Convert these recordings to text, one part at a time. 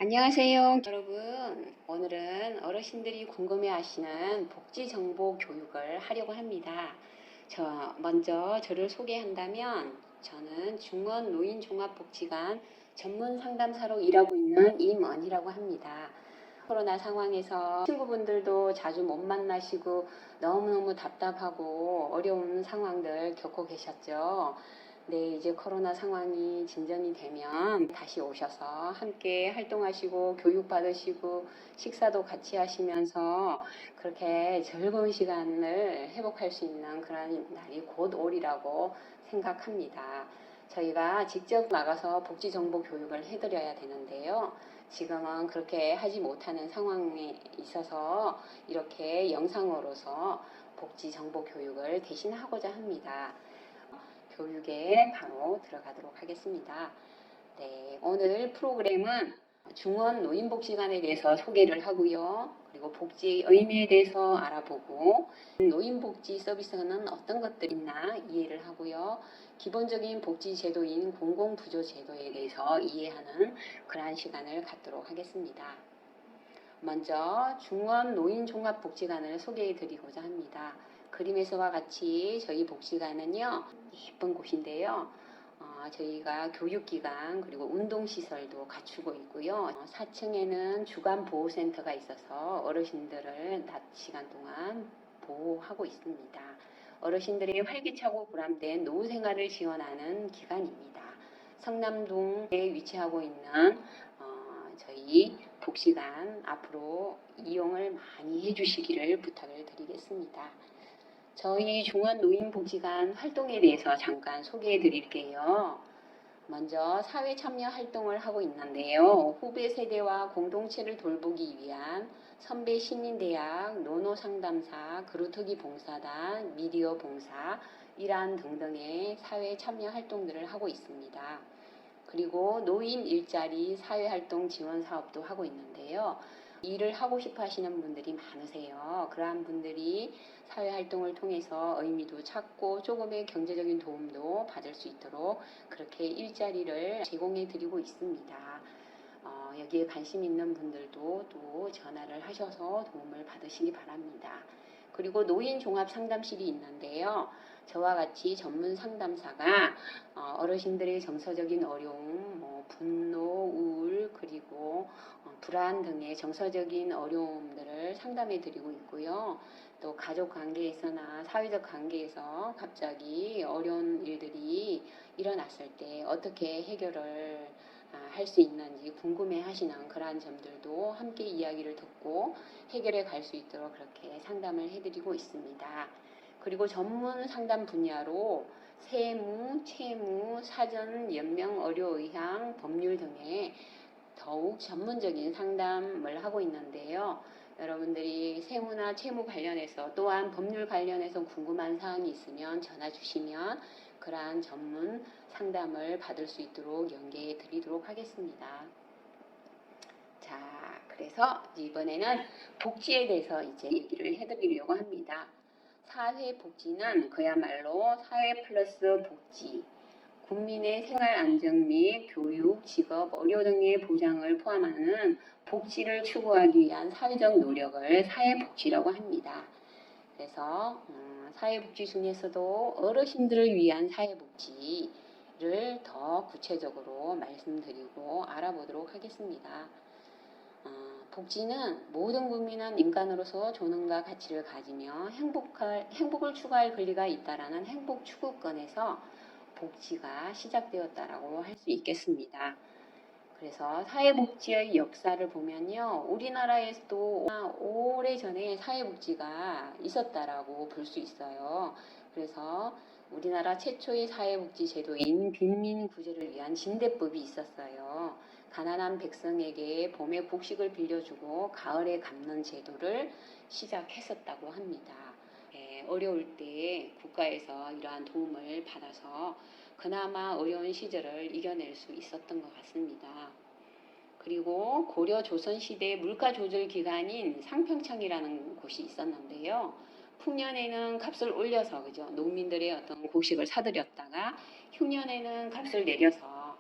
안녕하세요, 여러분. 오늘은 어르신들이 궁금해하시는 복지정보 교육을 하려고 합니다. 먼저 저를 소개한다면 저는 중원 노인종합복지관 전문 상담사로 일하고 있는 임언이라고 합니다. 코로나 상황에서 친구분들도 자주 못 만나시고 너무너무 답답하고 어려운 상황들 겪고 계셨죠. 네, 이제 코로나 상황이 진정이 되면 다시 오셔서 함께 활동하시고 교육받으시고 식사도 같이 하시면서 그렇게 즐거운 시간을 회복할 수 있는 그런 날이 곧 오리라고 생각합니다. 저희가 직접 나가서 복지정보 교육을 해드려야 되는데요. 지금은 그렇게 하지 못하는 상황에 있어서 이렇게 영상으로서 복지정보 교육을 대신 하고자 합니다. 교육에 바로 들어가도록 하겠습니다. 네, 오늘 프로그램은 중원 노인복지관에 대해서 소개를 하고요. 그리고 복지의 의미에 대해서 알아보고 노인복지 서비스는 어떤 것들이 있나 이해를 하고요. 기본적인 복지제도인 공공부조제도에 대해서 이해하는 그러한 시간을 갖도록 하겠습니다. 먼저 중원 노인종합복지관을 소개해 드리고자 합니다. 그림에서와 같이 저희 복지관은요, 예쁜 곳인데요. 저희가 교육기관 그리고 운동시설도 갖추고 있고요. 4층에는 주간보호센터가 있어서 어르신들을 낮 시간 동안 보호하고 있습니다. 어르신들이 활기차고 보람된 노후생활을 지원하는 기관입니다. 성남동에 위치하고 있는 저희 복지관 앞으로 이용을 많이 해주시기를 부탁을 드리겠습니다. 저희 중원노인복지관 활동에 대해서 잠깐 소개해 드릴게요. 먼저 사회참여 활동을 하고 있는데요. 후배 세대와 공동체를 돌보기 위한 선배 시민대학, 노노상담사, 그루터기 봉사단, 미디어 봉사, 일안 등등의 사회참여 활동들을 하고 있습니다. 그리고 노인 일자리 사회활동 지원 사업도 하고 있는데요. 일을 하고 싶어 하시는 분들이 많으세요. 그러한 분들이 사회활동을 통해서 의미도 찾고 조금의 경제적인 도움도 받을 수 있도록 그렇게 일자리를 제공해 드리고 있습니다. 여기에 관심 있는 분들도 또 전화를 하셔서 도움을 받으시기 바랍니다. 그리고 노인 종합 상담실이 있는데요. 저와 같이 전문 상담사가 어르신들의 정서적인 어려움, 분노, 우울, 그리고 불안 등의 정서적인 어려움들을 상담해 드리고 있고요. 또 가족 관계에서나 사회적 관계에서 갑자기 어려운 일들이 일어났을 때 어떻게 해결을 할 수 있는지 궁금해 하시는 그러한 점들도 함께 이야기를 듣고 해결해 갈 수 있도록 그렇게 상담을 해드리고 있습니다. 그리고 전문 상담 분야로 세무, 채무, 사전, 연명, 의료의학, 법률 등의 더욱 전문적인 상담을 하고 있는데요. 여러분들이 세무나 채무 관련해서 또한 법률 관련해서 궁금한 사항이 있으면 전화 주시면 그러한 전문 상담을 받을 수 있도록 연계해 드리도록 하겠습니다. 자, 그래서 이번에는 복지에 대해서 이제 얘기를 해드리려고 합니다. 사회복지는 그야말로 사회 플러스 복지, 국민의 생활 안정 및 교육, 직업, 의료 등의 보장을 포함하는 복지를 추구하기 위한 사회적 노력을 사회복지라고 합니다. 그래서 사회복지 중에서도 어르신들을 위한 사회복지를 더 구체적으로 말씀드리고 알아보도록 하겠습니다. 복지는 모든 국민은 인간으로서 존엄과 가치를 가지며 행복을 추구할 권리가 있다라는 행복 추구권에서 복지가 시작되었다라고 할 수 있겠습니다. 그래서 사회복지의 역사를 보면요, 우리나라에서도 오래전에 사회복지가 있었다라고 볼 수 있어요. 그래서 우리나라 최초의 사회복지 제도인 빈민구제를 위한 진대법이 있었어요. 가난한 백성에게 봄에 곡식을 빌려주고 가을에 갚는 제도를 시작했었다고 합니다. 어려울 때 국가에서 이러한 도움을 받아서 그나마 어려운 시절을 이겨낼 수 있었던 것 같습니다. 그리고 고려 조선시대 물가 조절 기관인 상평창이라는 곳이 있었는데요. 풍년에는 값을 올려서 농민들의 어떤 곡식을 사들였다가 흉년에는 값을 내려서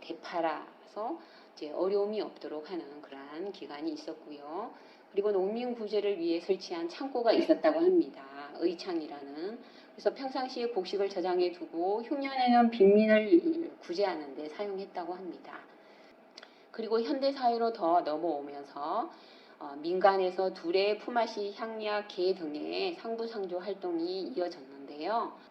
되팔아서 이제 어려움이 없도록 하는 그러한 기간이 있었고요. 그리고 농민 구제를 위해 설치한 창고가 있었다고 합니다. 의창이라는. 그래서 평상시에 곡식을 저장해 두고 흉년에는 빈민을 구제하는 데 사용했다고 합니다. 그리고 현대 사회로 더 넘어오면서 민간에서 두레, 품앗이, 향약, 개 등의 상부상조 활동이 이어졌는데요.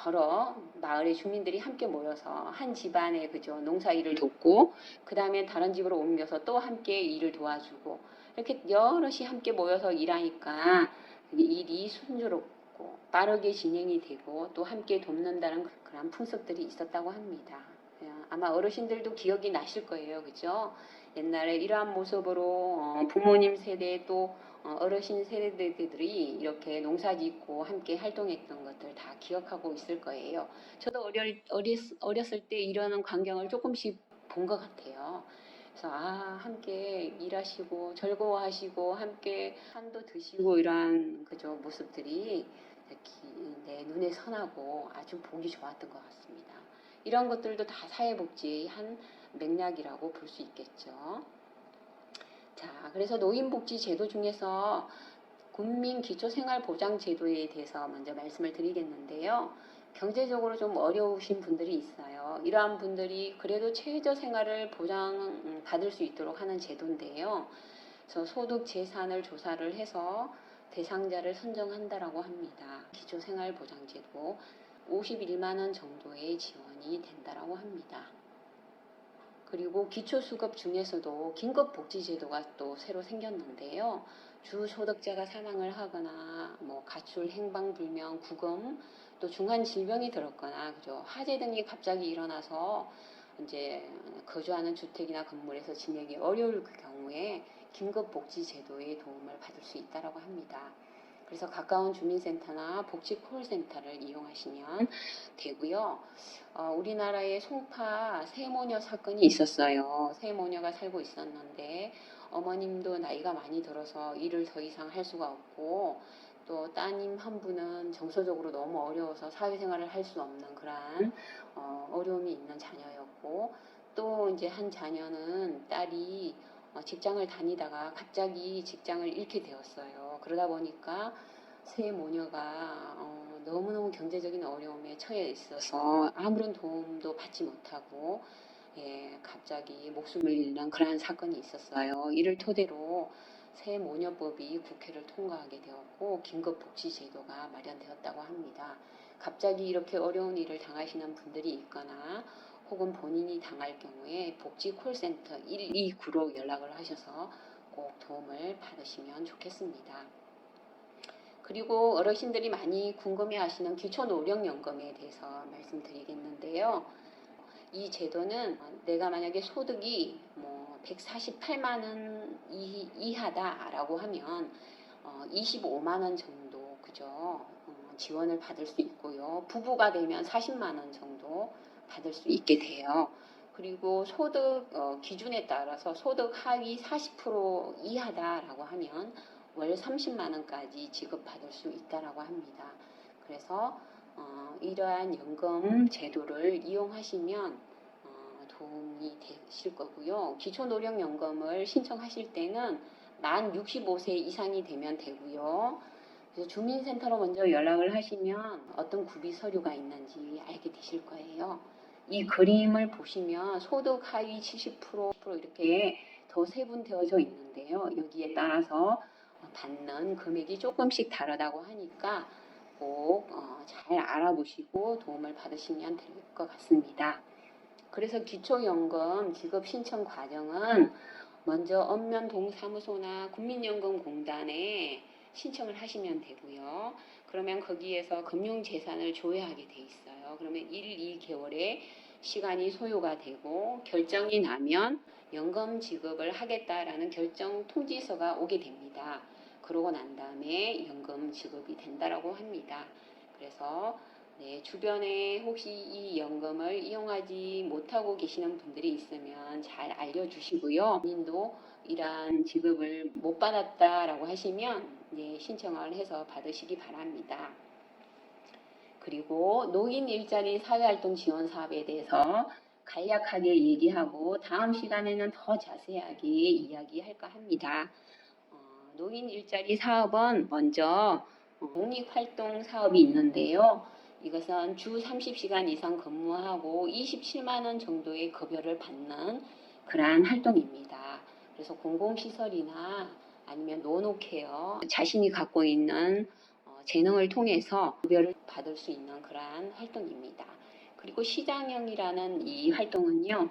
여러 마을의 주민들이 함께 모여서 한 집안의 농사 일을 돕고 그 다음에 다른 집으로 옮겨서 또 함께 일을 도와주고 이렇게 여럿이 함께 모여서 일하니까 일이 순조롭고 빠르게 진행이 되고 또 함께 돕는다는 그런 풍습들이 있었다고 합니다. 아마 어르신들도 기억이 나실 거예요. 그죠? 옛날에 이러한 모습으로 부모님 세대 또 어르신 세대들이 이렇게 농사 짓고 함께 활동했던 것들 다 기억하고 있을 거예요. 저도 어렸을 때 이러는 광경을 조금씩 본 것 같아요. 그래서 함께 일하시고 즐거워하시고 함께 한도 드시고 이러한 모습들이 내 눈에 선하고 아주 보기 좋았던 것 같습니다. 이런 것들도 다 사회복지의 한 맥락이라고 볼 수 있겠죠. 자, 그래서 노인복지제도 중에서 국민기초생활보장제도에 대해서 먼저 말씀을 드리겠는데요. 경제적으로 좀 어려우신 분들이 있어요. 이러한 분들이 그래도 최저생활을 보장받을 수 있도록 하는 제도인데요. 그래서 소득 재산을 조사를 해서 대상자를 선정한다라고 합니다. 기초생활보장제도 51만 원 정도의 지원이 된다라고 합니다. 그리고 기초수급 중에서도 긴급복지제도가 또 새로 생겼는데요. 주소득자가 사망을 하거나 가출, 행방불명, 구금, 또 중한 질병이 들었거나 화재 등이 갑자기 일어나서 이제 거주하는 주택이나 건물에서 지내기 어려울 경우에 긴급복지제도의 도움을 받을 수 있다라고 합니다. 그래서 가까운 주민센터나 복지콜센터를 이용하시면 되고요. 우리나라에 송파 세모녀 사건이 있었어요. 세모녀가 살고 있었는데 어머님도 나이가 많이 들어서 일을 더 이상 할 수가 없고 또 따님 한 분은 정서적으로 너무 어려워서 사회생활을 할 수 없는 그러한 어려움이 있는 자녀였고 또 이제 한 자녀는 딸이 직장을 다니다가 갑자기 직장을 잃게 되었어요. 그러다 보니까 세 모녀가 너무너무 경제적인 어려움에 처해 있어서 아무런 도움도 받지 못하고 갑자기 목숨을 잃는 그러한 사건이 있었어요. 이를 토대로 새 모녀법이 국회를 통과하게 되었고 긴급복지제도가 마련되었다고 합니다. 갑자기 이렇게 어려운 일을 당하시는 분들이 있거나 혹은 본인이 당할 경우에 복지콜센터 129로 연락을 하셔서 꼭 도움을 받으시면 좋겠습니다. 그리고 어르신들이 많이 궁금해하시는 기초노령연금에 대해서 말씀드리겠는데요. 이 제도는 내가 만약에 소득이 148만 원 이하다라고 하면 25만 원 정도 지원을 받을 수 있고요. 부부가 되면 40만 원 정도 받을 수 있게 돼요. 그리고 소득 기준에 따라서 소득 하위 40% 이하다라고 하면 월 30만 원까지 지급받을 수 있다라고 합니다. 그래서 이러한 연금 제도를 이용하시면 도움이 되실 거고요. 기초노령연금을 신청하실 때는 만 65세 이상이 되면 되고요. 그래서 주민센터로 먼저 연락을 하시면 어떤 구비 서류가 있는지 알게 되실 거예요. 이 그림을 보시면 소득 하위 70% 이렇게 더 세분되어져 있는데요. 여기에 따라서 받는 금액이 조금씩 다르다고 하니까 꼭 잘 알아보시고 도움을 받으시면 될 것 같습니다. 그래서 기초연금 지급 신청 과정은 먼저 읍면동사무소나 국민연금공단에 신청을 하시면 되고요. 그러면 거기에서 금융재산을 조회하게 돼 있어요. 그러면 1, 2개월의 시간이 소요가 되고 결정이 나면 연금 지급을 하겠다라는 결정 통지서가 오게 됩니다. 그러고 난 다음에 연금 지급이 된다라고 합니다. 그래서 주변에 혹시 이 연금을 이용하지 못하고 계시는 분들이 있으면 잘 알려주시고요. 본인도 이러한 지급을 못 받았다라고 하시면 신청을 해서 받으시기 바랍니다. 그리고 노인 일자리 사회활동 지원 사업에 대해서 간략하게 얘기하고 다음 시간에는 더 자세하게 이야기할까 합니다. 노인 일자리 사업은 먼저 공익활동 사업이 있는데요. 이것은 주 30시간 이상 근무하고 27만 원 정도의 급여를 받는 그러한 활동입니다. 그래서 공공시설이나 아니면 노노케어 자신이 갖고 있는 재능을 통해서 급여를 받을 수 있는 그러한 활동입니다. 그리고 시장형이라는 이 활동은요,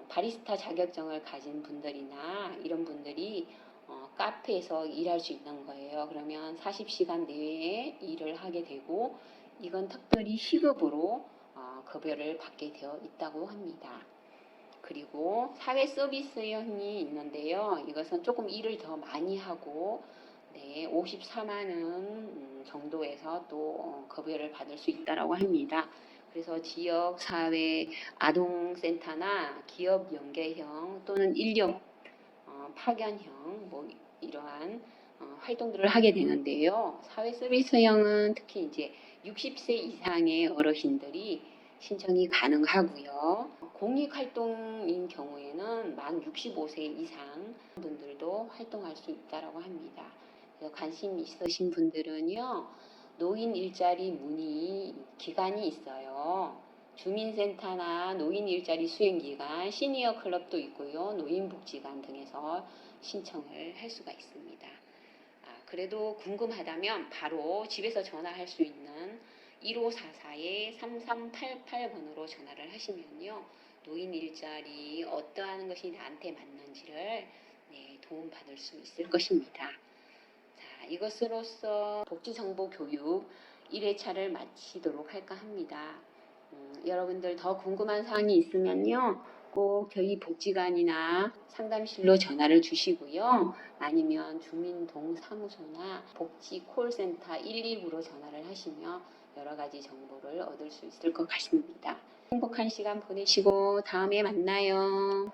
바리스타 자격증을 가진 분들이나 이런 분들이 카페에서 일할 수 있는 거예요. 그러면 40시간 내외에 일을 하게 되고 이건 특별히 시급으로 급여를 받게 되어 있다고 합니다. 그리고 사회 서비스형이 있는데요. 이것은 조금 일을 더 많이 하고 54만 원 정도에서 또 급여를 받을 수 있다고 합니다. 그래서 지역 사회 아동센터나 기업 연계형 또는 인력 파견형 이러한 활동들을 하게 되는데요. 사회 서비스형은 특히 이제 60세 이상의 어르신들이 신청이 가능하고요. 공익활동인 경우에는 만 65세 이상 분들도 활동할 수 있다고 합니다. 그래서 관심 있으신 분들은요, 노인 일자리 문의 기간이 있어요. 주민센터나 노인 일자리 수행기관, 시니어 클럽도 있고요. 노인복지관 등에서 신청을 할 수가 있습니다. 그래도 궁금하다면 바로 집에서 전화할 수 있는 1544-3388번으로 전화를 하시면요. 노인 일자리 어떠한 것이 나한테 맞는지를 도움받을 수 있을 것입니다. 자, 이것으로써 복지정보 교육 1회차를 마치도록 할까 합니다. 여러분들 더 궁금한 사항이 있으면요. 꼭 저희 복지관이나 상담실로 전화를 주시고요. 아니면 주민동사무소나 복지콜센터 119로 전화를 하시며 여러 가지 정보를 얻을 수 있을 것 같습니다. 행복한 시간 보내시고 다음에 만나요.